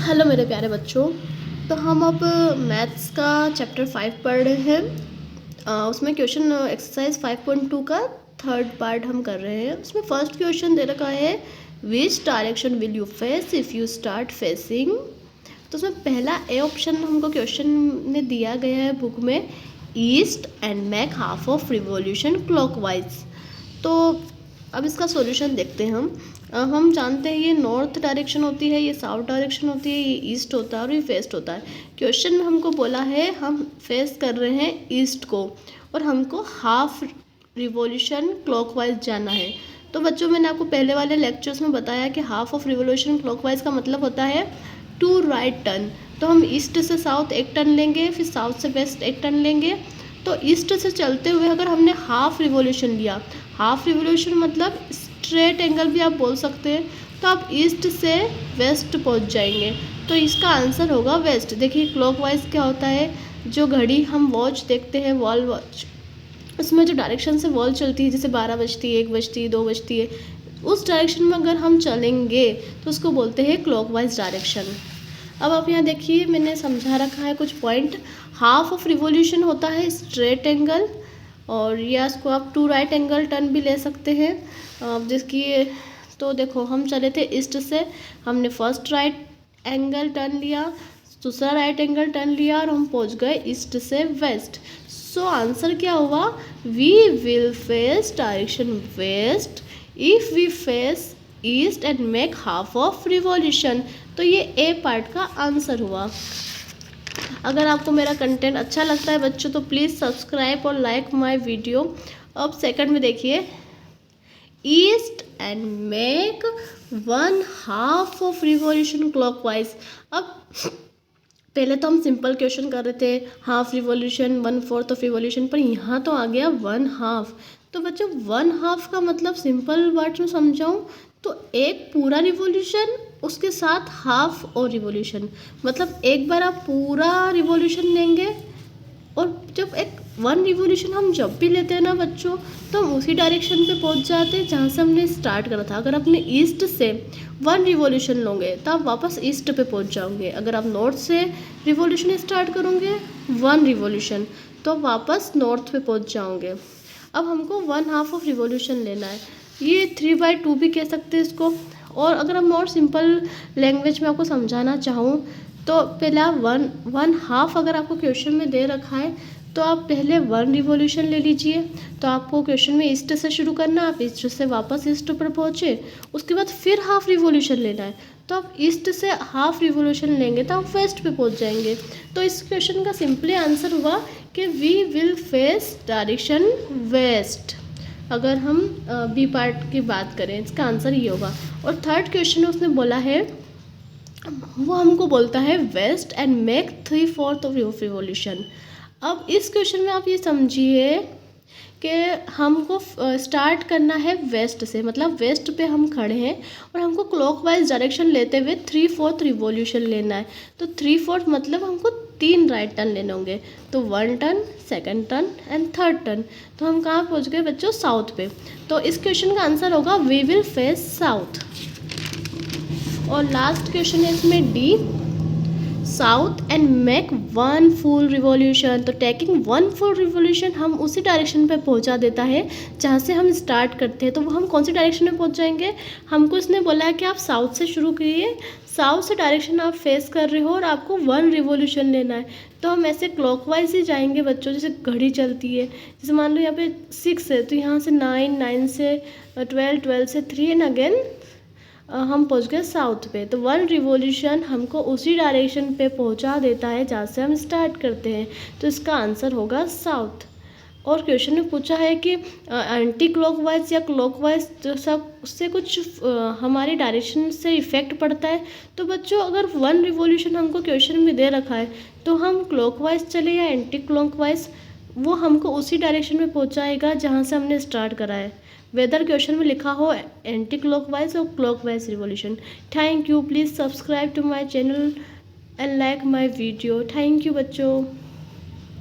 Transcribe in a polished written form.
Hello मेरे प्यारे बच्चों। तो हम अब मैथ्स का चैप्टर 5 पढ़ रहे हैं। उसमें क्वेश्चन एक्सरसाइज 5.2 का थर्ड पार्ट हम कर रहे हैं। उसमें फर्स्ट क्वेश्चन दे रखा है, which direction will you face if you start facing. तो उसमें पहला ए ऑप्शन हमको क्वेश्चन में दिया गया है बुक में, east and make half of revolution clockwise. तो अब इसका सॉल्यूशन देखते हैं हम जानते हैं ये नॉर्थ डायरेक्शन होती है, ये साउथ डायरेक्शन होती है, ये ईस्ट होता है और ये वेस्ट होता है। क्वेश्चन में हमको बोला है हम फेस कर रहे हैं ईस्ट को और हमको हाफ रिवॉल्यूशन क्लॉकवाइज जाना है। तो बच्चों मैंने आपको पहले वाले लेक्चर्स में बताया कि हाफ ऑफ रिवॉल्यूशन क्लॉकवाइज का मतलब होता है टू राइट टर्न। तो हम ईस्ट से साउथ एक टर्न लेंगे, फिर साउथ से वेस्ट एक टर्न लेंगे। तो ईस्ट से चलते हुए अगर हमने हाफ रिवॉल्यूशन लिया, हाफ रिवॉल्यूशन मतलब स्ट्रेट एंगल भी आप बोल सकते हैं, तो आप ईस्ट से वेस्ट पहुंच जाएंगे। तो इसका आंसर होगा वेस्ट। देखिए क्लॉकवाइज क्या होता है, जो घड़ी हम वॉच देखते हैं, वॉल वॉच, उसमें जो डायरेक्शन से वॉल चलती है, जैसे 12 बजती है, 1 बजती है, 2 बजती है, उस डायरेक्शन में अगर हम चलेंगे तो उसको बोलते हैं क्लॉकवाइज डायरेक्शन। अब आप यहाँ देखिए मैंने समझा रखा है कुछ पॉइंट। हाफ ऑफ रिवॉल्यूशन होता है स्ट्रेट एंगल, और या इसको आप टू राइट एंगल टर्न भी ले सकते हैं। जिसकी तो देखो हम चले थे ईस्ट से, हमने फर्स्ट राइट एंगल टर्न लिया, दूसरा राइट एंगल टर्न लिया और हम पहुंच गए ईस्ट से वेस्ट। सो आंसर क्या हुआ, we will face direction west if we face east and make half of revolution. तो ये ए पार्ट का आंसर हुआ। अगर आपको मेरा कंटेंट अच्छा लगता है बच्चों तो प्लीज़ सब्सक्राइब और लाइक माय वीडियो। अब सेकंड में देखिए, east and make 1/2 of revolution clockwise. अब पहले तो हम सिंपल क्वेश्चन कर रहे थे, हाफ रिवॉल्यूशन 1/4 ऑफ रिवॉल्यूशन, पर यहाँ तो आ गया 1/2। तो बच्चों 1/2 का मतलब सिंपल वर्ड में समझाऊँ तो एक पूरा रिवॉल्यूशन उसके साथ हाफ और रिवॉल्यूशन, मतलब एक बार आप पूरा रिवॉल्यूशन लेंगे और जब एक 1 रिवॉल्यूशन हम जब भी लेते हैं ना बच्चों, तो हम उसी डायरेक्शन पे पहुंच जाते हैं जहाँ से हमने स्टार्ट करा था। अगर अपने ईस्ट से 1 रिवॉल्यूशन लोगे तो आप वापस ईस्ट पे पहुंच जाओगे। अगर आप नॉर्थ से रिवॉल्यूशन स्टार्ट करोगे 1 रिवॉल्यूशन, तो वापस नॉर्थ पे पहुंच जाओगे। अब हमको 1/2 ऑफ रिवॉल्यूशन लेना है, ये 3/2 भी कह सकते हैं इसको। और अगर हम और सिंपल लैंग्वेज में आपको समझाना चाहूँ तो पहले आप 1/2 अगर आपको क्वेश्चन में दे रखा है तो आप पहले 1 रिवॉल्यूशन ले लीजिए। तो आपको क्वेश्चन में ईस्ट से शुरू करना है, आप ईस्ट से वापस ईस्ट पर पहुँचे, उसके बाद फिर हाफ रिवॉल्यूशन लेना है। तो आप ईस्ट से हाफ रिवॉल्यूशन लेंगे तो आप वेस्ट पे पहुँच जाएंगे। तो इस क्वेश्चन का सिंपली आंसर हुआ कि we will face direction west. अगर हम बी पार्ट की बात करें इसका आंसर ये होगा। और थर्ड क्वेश्चन में उसने बोला है, वो हमको बोलता है west and make 3/4 of revolution. अब इस क्वेश्चन में आप ये समझिए कि हमको स्टार्ट करना है वेस्ट से, मतलब वेस्ट पे हम खड़े हैं और हमको क्लॉकवाइज डायरेक्शन लेते हुए 3/4 रिवॉल्यूशन लेना है। तो 3/4 मतलब हमको 3 राइट टर्न लेने होंगे। तो 1 turn, second turn and third turn. तो हम कहाँ पहुँच गए बच्चों, साउथ पे। तो इस क्वेश्चन का आंसर होगा वी विल फेस साउथ। और लास्ट क्वेश्चन है इसमें D, south and make 1 full revolution. तो टेकिंग 1 फुल रिवॉल्यूशन हम उसी डायरेक्शन पे पहुंचा देता है जहाँ से हम स्टार्ट करते हैं। तो वो हम कौन सी डायरेक्शन में पहुंच जाएंगे, हमको इसने बोला है कि आप साउथ से शुरू कीजिए, साउथ से डायरेक्शन आप फेस कर रहे हो और आपको 1 रिवॉल्यूशन लेना है। तो हम ऐसे क्लॉकवाइज ही जाएंगे बच्चों, जैसे घड़ी चलती है, जैसे मान लो यहाँ पे 6 है तो यहाँ से 9, 9 से 12, 12 से 3 एंड अगेन हम पहुंच गए साउथ पे। तो 1 रिवॉल्यूशन हमको उसी डायरेक्शन पे पहुंचा देता है जहाँ से हम स्टार्ट करते हैं। तो इसका आंसर होगा साउथ। और क्वेश्चन में पूछा है कि एंटी क्लॉकवाइज या क्लॉकवाइज तो सब उससे कुछ हमारी डायरेक्शन से इफेक्ट पड़ता है। तो बच्चों अगर 1 रिवॉल्यूशन हमको क्वेश्चन में दे रखा है तो हम क्लॉकवाइज चले या एंटी क्लॉकवाइज, वो हमको उसी डायरेक्शन में पहुंचाएगा जहाँ से हमने स्टार्ट करा है, वेदर क्वेश्चन में लिखा हो एंटी क्लॉकवाइज और clockwise revolution. Thank you, please subscribe to my channel and like my video. Thank you बच्चों।